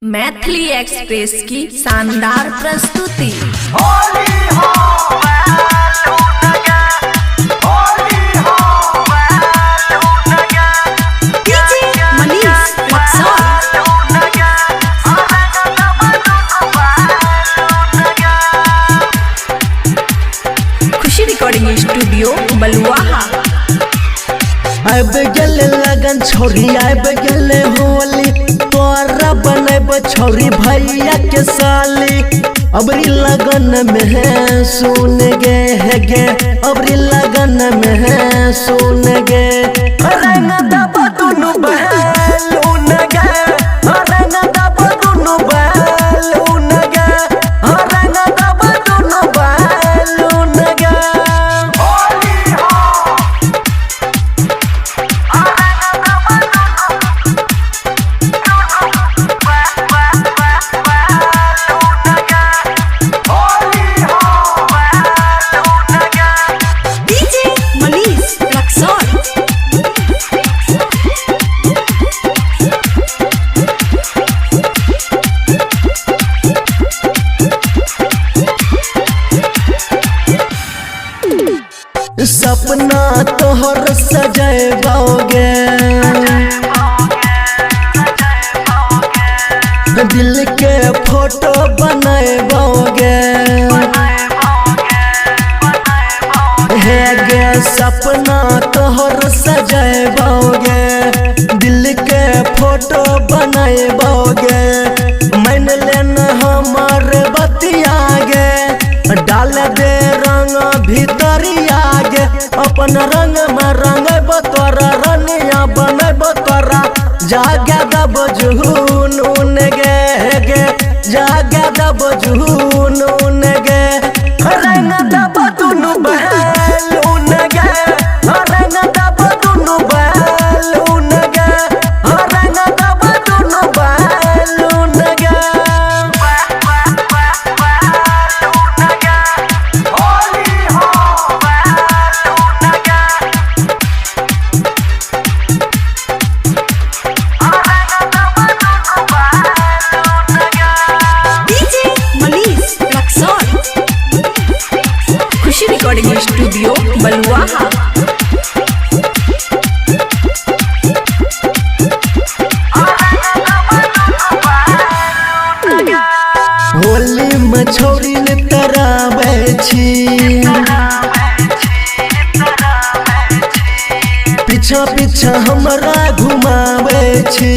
Maithili express की शानदार प्रस्तुति। खुशी रिकॉर्डिंग स्टूडियो बलुआहा। अब गले लगन छोरी अब गले होली तोरा बनब छोरी भैया के साली। अबरी लगन में है सुन गे अबरी लगन में है सुन गे रंग दब दुनु बहलून गे रंग दब दुनु बहलून गे रंग दब दुनु बहलून गे। सपना तोहर सजैबोगे दिल के फोटो बनैबोगे हे गे सपना तोहर सजैबोगे दिल के फोटो बनैबोगे मान लेना हमार बतिया गे डाल दे रंग भीतरिया गे अपन रंग में रंग तोरा रनिया बनब तोरा जागे दब जुहून उन गे जागे दब जुहून उन गे रंग दब दुनु बहलून गे रंग दब दुनु बहलून गे रंग दब दुनु बहलून गे। खुशी रिकॉर्डिंग स्टूडियो बलुआहा। होली में छोरी तराबै छी पीछा पीछा हमरा घुमाबै छी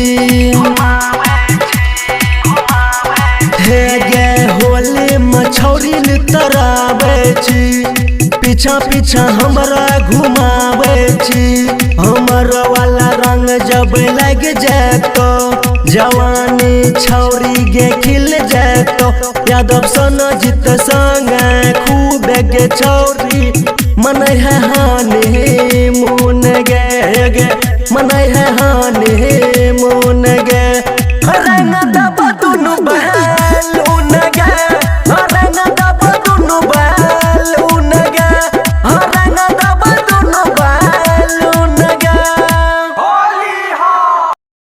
हे गे होली में छोरी तराबै छी पीछा पीछा हमरा घुमाबै छी हमर वाला रंग जब लग जातो जवानी छौरी गे खिल जातो यादव सोना जीत संग खूब गे छौरी मन है हानि मुन गे मन है हानि मुन गे।